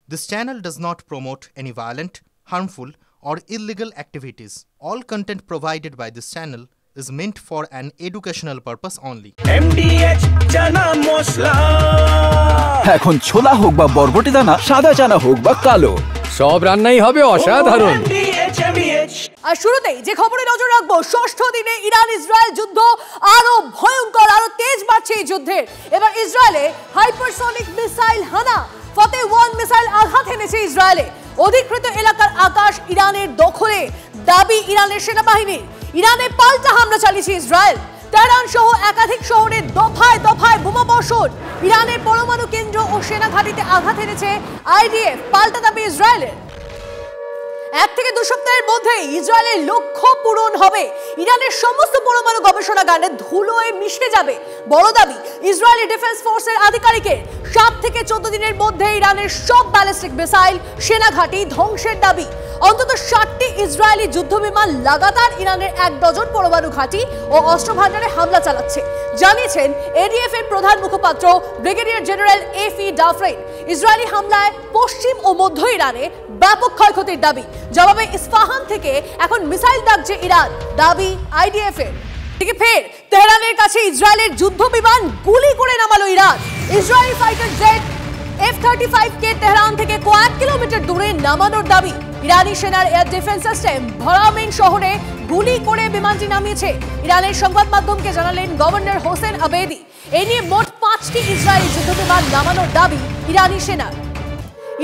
This channel does not promote any violent, harmful, or illegal activities. All content provided by this channel is meant for an educational purpose only. MDH chana masala এখন ছোলা হোক বা বরবটি দানা, সাদা চানা হোক বা কালো, সব রান্নাই হবে অসাধারণ। আর শুরুতেই যে খবরে নজর রাখবো, ষষ্ঠ দিনে ইরান ইসরায়েল যুদ্ধ আরো ভয়ঙ্কর, আরো তেজ বাড়ছে এই যুদ্ধের। এবার ইসরায়েলে হাইপারসনিক মিসাইল হানা, ফতে 1 মিসাইল আঘাত এনেছে ইসরায়েলে। অধিকৃত এলাকার আকাশ ইরানের দখলে, দাবি ইরানের সেনাবাহিনীর। ইরানে পাল্টা হামলা চালিয়েছে ইসরায়েল। তেহরান সহ একাধিক শহরে দফায় দফায় বোমা বর্ষণ। ইরানের পরমাণু কেন্দ্র ও সেনা ঘাঁটিতে আঘাত এনেছে আইডিএফ, পাল্টা দাবি ইসরায়েলের। 1 থেকে 2 সপ্তাহের মধ্যে ইসরায়েলের লক্ষ্য পূরণ হবে। ইরানের সমস্ত পরমাণু গবেষণাগারে ধুলোয় মিশে যাবে, বড় দাবি ইসরায়েলি ডিফেন্স ফোর্সের আধিকারিকের। 7 থেকে 14 দিনের মধ্যে ইরানের সব ব্যালিস্টিক মিসাইল, সেনা ঘাঁটি ধ্বংসের দাবি। অন্তত 60টি ইসরায়েলি যুদ্ধবিমান লাগাতার ইরানের 1 ডজন পরমাণু ঘাঁটি ও অস্ত্র ভান্ডারে হামলা চালাচ্ছে, জানিয়েছেন এডিএফ এর প্রধান মুখপাত্র ব্রিগেডিয়ার জেনারেল এফি ডাফরেন। ইসরায়েলি হামলায় পশ্চিম ও মধ্য ইরানে ব্যাপক ক্ষয়ক্ষতির দাবি। জবাবে ইস্পাহান থেকে এখন মিসাইল দাগছে ইরান, দাবি আইডিএফ এর। থেকে ফের তেহরানের কাছে ইসরায়েলের যুদ্ধ বিমান গুলি করে নামালো Iran. Israeli fighter jet F-35 কে তেহরান থেকে কয়েক কিলোমিটার দূরে নামানোর দাবি। ইরানি সেনার এয়ার ডিফেন্স সিস্টেম ভরামেন শহরে গুলি করে বিমানটি নামিয়েছে। ইরানের সংবাদ মাধ্যমকে জানালেন গভর্নর হোসেন আবেদি। এ নিয়ে মোট 5টি ইসরায়েলি যুদ্ধ বিমান নামানোর দাবি ইরানি সেনার।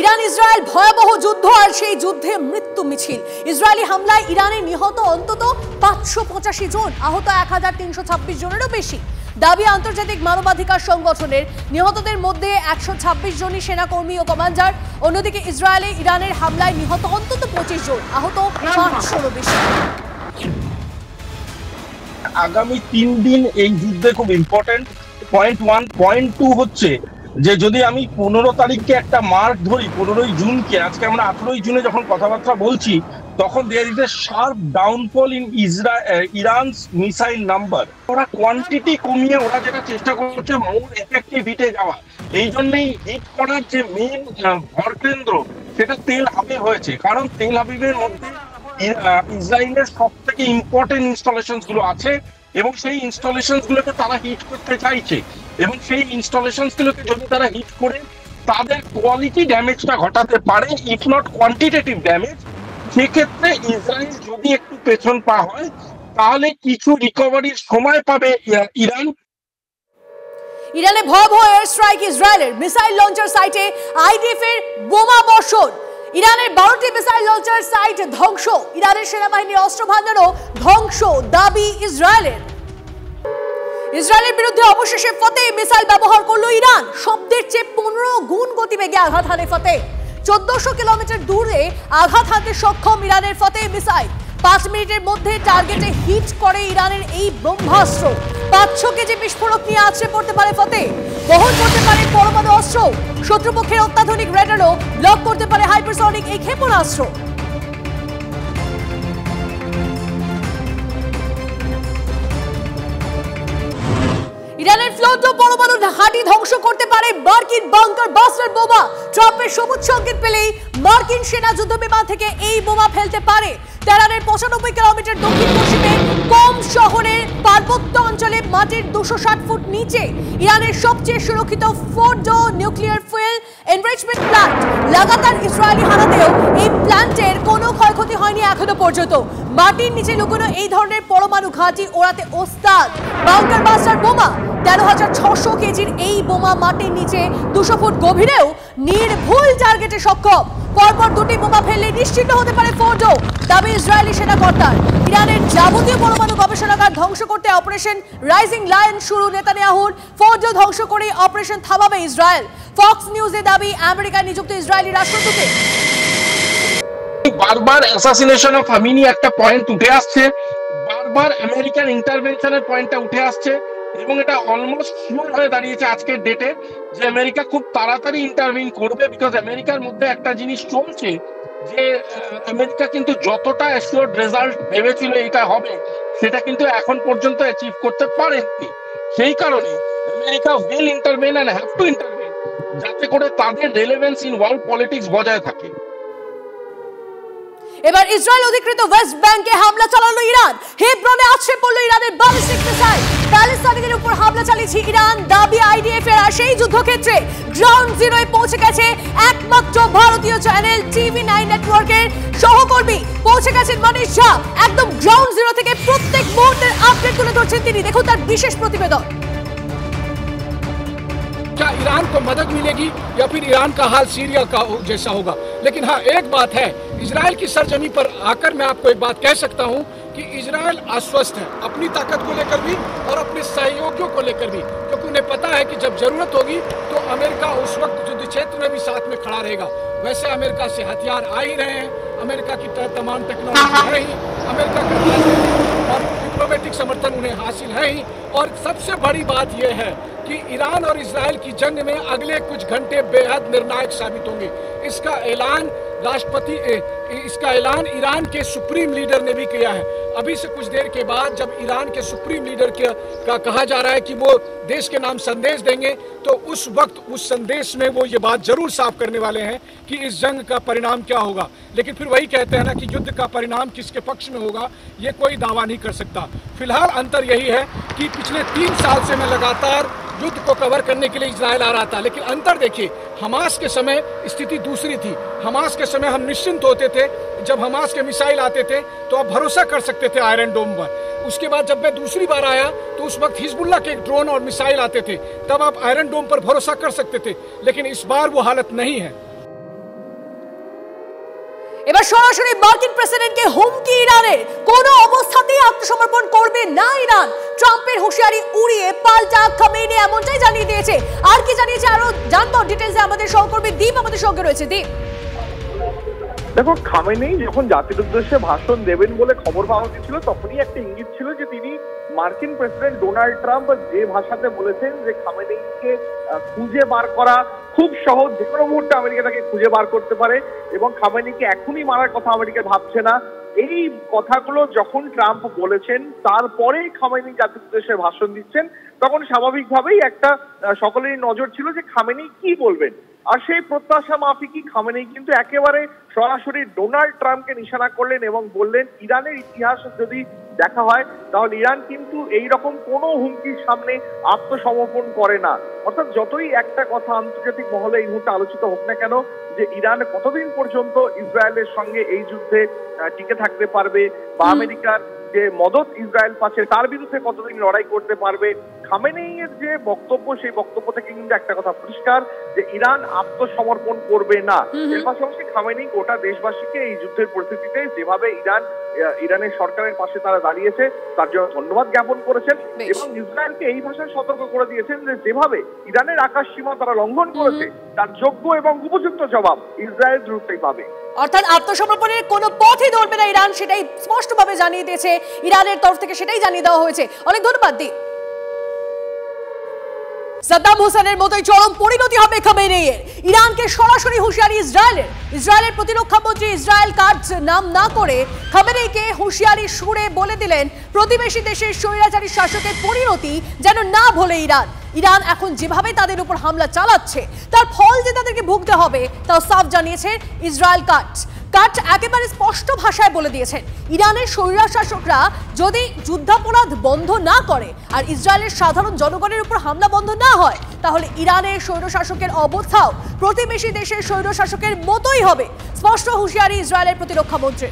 ইরান ইসরায়েল ভয়াবহ যুদ্ধ, আর সেই যুদ্ধে মৃত্যু মিছিল। ইসরায়েলি হামলায় ইরানে নিহত অন্তত 585 জন, আহত 1326 জনেরও বেশি। দাবি আন্তর্জাতিক মানবাধিকার সংগঠনের। নিহতদের মধ্যে 126 জনই সেনাকর্মী ও কমান্ডার। অন্যদিকে ইসরায়েলে ইরানের হামলায় নিহত অন্তত 25 জন, আহত 500-এরও বেশি। আগামী 3 দিন এই যুদ্ধে খুব ইম্পর্টেন্ট। পয়েন্ট 1, পয়েন্ট 2 হচ্ছে যে যদি আমি 15 তারিখকে একটা মার্ক ধরি, 15ই জুনকে, আজকে আমরা 18ই জুনে যখন কথাবার্তা বলছি, তখন there is a sharp downfall in Iran's missile number. ওরা কোয়ান্টিটি কমিয়ে ওরা যেটা চেষ্টা করছে মোর এফেক্টিভিটি যাওয়া, এই জন্যই হিট করার যে মেইন ভরকেন্দ্র সেটা তেল আবিব হয়েছে। কারণ তেল আবিবের মধ্যে ইসরায়েলের সব থেকে ইম্পর্টেন্ট ইনস্টলেশনস গুলো আছে এবং সেই ইনস্টলেশনস গুলোকে তারা হিট করতে চাইছে। এবং সেই ইনস্টলেশনস গুলোকে যদি তারা হিট করে তাদের কোয়ালিটি ড্যামেজটা ঘটাতে পারে, ইফ নট কোয়ান্টিটেটিভ ড্যামেজ, সেক্ষেত্রে ইসরায়েল যদি একটু পেছন পা হয় তাহলে কিছু রিকভারির সময় পাবে ইরান। ইরানে ভয়াবহ এয়ার স্ট্রাইক ইসরায়েলের। মিসাইল লঞ্চার সাইটে আইডিএফ এর বোমা বর্ষণ। ইরানের 12টি মিসাইল লঞ্চার সাইট ধ্বংস। ইরানের সেনাবাহিনীর অস্ত্র ভান্ডারও ধ্বংস, দাবি ইসরায়েলের। ইসরায়েলের বিরুদ্ধে অবশেষে ফতে মিসাইল ব্যবহার করলো ইরান। শব্দের চেয়ে 15 গুণ গতিবেগে আঘাত হানে ফতে। 1400 কিলোমিটার দূরে আঘাত হানতে সক্ষম ইরানের ফতে মিসাইল। 5 মিনিটের মধ্যে টার্গেটে হিট করে ইরানের এই ব্রহ্মাস্ত্র। 500 কেজি বিস্ফোরক নিয়ে আছড়ে পড়তে পারে ফতে। বহন করতে পারে পরমাণু অস্ত্র। শত্রুপক্ষের অত্যাধুনিক রেডারও ব্লক করতে পারে হাইপারসনিক এই ক্ষেপণাস্ত্র। ইরানের ফ্লোটো পরমাণু ঘাঁটি ধ্বংস করতে পারে মার্কিন বাংকার বাস্টার বোমা। ট্রাম্পের সবুজ সংকেত পেলেই মার্কিন সেনা যুদ্ধ বিমান থেকে এই বোমা ফেলতে পারে। তেহরানের 95 কিলোমিটার দক্ষিণ পশ্চিমে কম শহরের পার্বত্য অঞ্চলে মাটির 260 ফুট নিচে ইরানের সবচেয়ে সুরক্ষিত Fordow nuclear fuel enrichment plant. লাগাতার ইসরায়েলি হানাতেও এই প্ল্যান্টের কোনো ক্ষয়ক্ষতি হয়নি এখনো পর্যন্ত। মাটির নিচে লুকোনো এই ধরনের পরমাণু ঘাঁটি ওড়াতে ওস্তাদ বাংকার বাস্টার বোমা। 13,600 কেজির এই বোমা মাটির নিচে 200 ফুট গভীরেও নির্ভুল টার্গেটে সক্ষম। পরপর 2টি বোমা ফেললে নিশ্চিত হতে পারে ফোর্ডো, দাবি ইসরায়েলি সেনা কর্তার। ইরানের যাবতীয় পরমাণু গবেষণাগার ধ্বংস করতে অপারেশন রাইজিং লায়ন শুরু নেতানিয়াহুর। ফোর্ডো ধ্বংস করে অপারেশন থামাবে ইসরায়েল। ফক্স নিউজে দাবি আমেরিকায় নিযুক্ত ইসরায়েলি রাষ্ট্রদূতের। বারবার অ্যাসাসিনেশন অফ হামিনি একটা পয়েন্ট উঠে আসছে, বারবার আমেরিকান ইন্টারভেনশনের পয়েন্টটা উঠে আসছে এবং এটা অলমোস্ট শিওর হয়ে দাঁড়িয়েছে আজকের ডেটে যে আমেরিকা খুব তাড়াতাড়ি ইন্টারভিন করবে। বিকজ আমেরিকার মধ্যে একটা জিনিস চলছে যে আমেরিকা কিন্তু যতটা অ্যাসিওর্ড রেজাল্ট ভেবেছিল এটা হবে, সেটা কিন্তু এখন পর্যন্ত অ্যাচিভ করতে পারেনি। সেই কারণে America will intervene and have to intervene. যাতে করে তাদের রেলেভেন্স ইন ওয়ার্ল্ড পলিটিক্স বজায় থাকে। এবার ইসরায়েল অধিকৃত ওয়েস্ট ব্যাংকে হামলা চালালো ইরান। হেব্রনে আছড়ে পড়লো ইরানের ব্যালিস্টিক মিসাইল। প্যালেস্তাইনিদের উপর হামলা চালিয়েছে ইরান, দাবি আইডিএফ এর। আর সেই যুদ্ধক্ষেত্রে গ্রাউন্ড জিরোয় পৌঁছে গেছে একমাত্র ভারতীয় চ্যানেল TV9 নেটওয়ার্কের সহকর্মী। পৌঁছে গেছেন মনীষ ঝা। একদম গ্রাউন্ড জিরো থেকে প্রত্যেক মুহূর্তের আপডেট তুলে ধরছেন তিনি। দেখুন তার বিশেষ প্রতিবেদন। क्या ईरान को मदद मिलेगी या फिर ईरान का हाल सीरिया का जैसा होगा? लेकिन हाँ, एक बात है, इजराइल की सरजमी पर आकर मैं आपको एक बात कह सकता हूँ कि इजराइल आश्वस्त है अपनी ताकत को लेकर भी और अपने सहयोगियों को लेकर भी, क्योंकि उन्हें पता है कि जब जरूरत होगी तो अमेरिका उस वक्त युद्ध क्षेत्र में भी साथ में खड़ा रहेगा। वैसे अमेरिका से हथियार आ ही रहे हैं, अमेरिका की तमाम टेक्नोलॉजी है ही, अमेरिका का और डिप्लोमेटिक समर्थन उन्हें हासिल है ही। और सबसे बड़ी बात यह है कि ईरान और इजराइल की जंग में अगले कुछ घंटे बेहद निर्णायक साबित होंगे। इसका ऐलान ईरान के सुप्रीम लीडर ने भी किया है। अभी से कुछ देर के बाद जब ईरान के सुप्रीम लीडर का कहा जा रहा है कि वो देश के नाम संदेश देंगे, तो उस वक्त उस संदेश में वो ये बात जरूर साफ करने वाले हैं कि इस जंग का परिणाम क्या होगा। लेकिन फिर वही कहते हैं ना कि युद्ध का परिणाम किसके पक्ष में होगा ये कोई दावा नहीं कर सकता। फिलहाल अंतर यही है कि पिछले 3 साल से मैं लगातार युद्ध को कवर करने के लिए इजराइल आ रहा था, लेकिन अंतर देखिए, हमास के समय स्थिति दूसरी थी। हमास के समय हम निश्चिंत होते थे, जब हमास के मिसाइल आते थे तो आप भरोसा कर सकते थे आयरन डोम पर। उसके बाद जब मैं दूसरी बार आया तो उस वक्त हिजबुल्लाह के ड्रोन और मिसाइल आते थे, तब आप आयरन डोम पर भरोसा कर सकते थे, लेकिन इस बार वो हालत नहीं है। এবার সরাসরি মার্কিন প্রেসিডেন্টকে হুমকি ইরানের, কোন অবস্থাতেই আত্মসমর্পণ করবে না ইরান। ট্রাম্পের হুঁশিয়ারি উড়িয়ে পাল্টা খামেনি এমনটাই জানিয়ে দিয়েছে। আর কি জানিয়েছে আরো জানবো ডিটেইলসে আমাদের সহকর্মী দীপ আমাদের সঙ্গে রয়েছে। দীপ, দেখো, খামেনি যখন জাতির উদ্দেশ্যে ভাষণ দেবেন বলে খবর পাওয়া গেছিল, তখনই একটা ইঙ্গিত ছিল যে তিনি মার্কিন প্রেসিডেন্ট ডোনাল্ড ট্রাম্প যে ভাষাতে বলেছেন যে খামেনিকে খুঁজে বার করা খুব সহজ, যে কোনো মুহূর্তে আমেরিকা তাকে খুঁজে বার করতে পারে এবং খামেনিকে এখনই মারার কথা আমেরিকা ভাবছে না। এই কথাগুলো যখন ট্রাম্প বলেছেন, তারপরে খামেনি জাতির উদ্দেশ্যে ভাষণ দিচ্ছেন, তখন স্বাভাবিকভাবেই একটা সকলেরই নজর ছিল যে খামেনি কি বলবেন। আর সেই প্রত্যাশা মাফিকই খামেনি কিন্তু একেবারে সরাসরি ডোনাল্ড ট্রাম্পকে নিশানা করলেন এবং বললেন ইরানের ইতিহাস যদি দেখা হয় তাহলে ইরান কিন্তু এইরকম কোনো হুমকির সামনে আত্মসমর্পণ করে না। অর্থাৎ যতই একটা কথা আন্তর্জাতিক মহলে এই মুহূর্তে আলোচিত হোক না কেন যে ইরান কতদিন পর্যন্ত ইসরায়েলের সঙ্গে এই যুদ্ধে টিকে থাকতে পারবে বা আমেরিকার যে মদত ইসরায়েল পাচ্ছে তার বিরুদ্ধে কতদিন লড়াই করতে পারবে, খামেনেইয়ের যে বক্তব্য সেই বক্তব্য থেকে কিন্তু একটা কথা পরিষ্কার যে ইরান আত্মসমর্পণ করবে না। এর পাশাপাশি খামেনেই গোটা দেশবাসীকে এই যুদ্ধের পরিস্থিতিতে যেভাবে ইরানের সরকারের পাশে তারা দাঁড়িয়েছে তার জন্য ধন্যবাদ জ্ঞাপন করেছেন এবং ইসরায়েলকে এই ভাষায় সতর্ক করে দিয়েছেন যে যেভাবে ইরানের আকাশ সীমা তারা লঙ্ঘন করেছে তার যোগ্য এবং উপযুক্ত জবাব ইসরায়েল দ্রুতই পাবে। অর্থাৎ আত্মসমর্পণের কোনো পথই ধরবে না ইরান, সেটাই স্পষ্টভাবে জানিয়ে দিয়েছে ইরানের তরফ থেকে, সেটাই জানিয়ে দেওয়া হয়েছে। অনেক ধন্যবাদ দীপ। সাদ্দাম হোসেনের মতোই চরম পরিণতি হবে খামেনেইয়ের। ইরানকে সরাসরি হুঁশিয়ারি ইসরায়েলের প্রতিরক্ষা মন্ত্রী ইসরায়েল কাটজ নাম না করে খামেনেইকে হুঁশিয়ারি সুরে বলে দিলেন প্রতিবেশী দেশের স্বৈরাচারী শাসকের পরিণতি যেন না ভোলে ইরান এখন যেভাবে তাদের উপর হামলা চালাচ্ছে তার ফল যে তাদেরকে ভুগতে হবে তাও সাফ জানিয়েছেন ইসরায়েল কাটজ একেবারে স্পষ্ট ভাষায় বলে দিয়েছেন ইরানের স্বৈরশাসকরা যদি যুদ্ধাপরাধ বন্ধ না করে আর ইসরায়েলের সাধারণ জনগণের উপর হামলা বন্ধ না হয় তাহলে ইরানের স্বৈরশাসকের অবস্থাও প্রতিবেশী দেশের স্বৈরশাসকের মতোই হবে। স্পষ্ট হুঁশিয়ারি ইসরায়েলের প্রতিরক্ষা মন্ত্রী।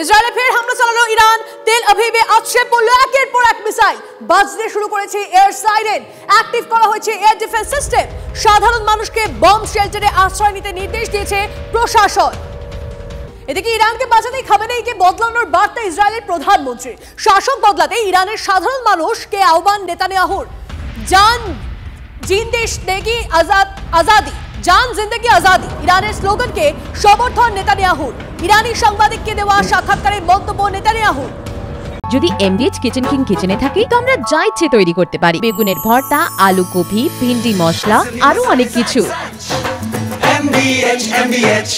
ইসরায়েলে ফের হামলা চালালো ইরান। তেল আভিভে আছড়ে পড়লো একের পর এক মিসাইল, বাজতে শুরু করেছে এয়ার সাইরেন, অ্যাক্টিভ করা হয়েছে এয়ার ডিফেন্স সিস্টেম। সাধারণ মানুষকে বম্ব শেল্টারে আশ্রয় নিতে নির্দেশ দিয়েছে প্রশাসন। এদিকে ইরানকে বাঁচাতে খামেনেইকে বদলানোর বার্তা ইসরায়েলের প্রধানমন্ত্রী। শাসক বদলাতে ইরানের সাধারণ মানুষকে আহ্বান নেতানিয়াহুর। জান জিন্দেগি আজাদি, জান জিন্দেগি আজাদি ইরানের স্লোগানকে সমর্থন নেতানিয়াহুর। ইরানি সাংবাদিককে দেওয়া সাক্ষাৎকারে মন্তব্য নেতানিয়াহুর। যদি MDH কিচেন কিং কিচেনে থাকে তো আমরা যা ইচ্ছে তৈরি করতে পারি, বেগুনের ভর্তা, আলু কপি, ভিন্ডি মশলা, আরো অনেক কিছু। MDH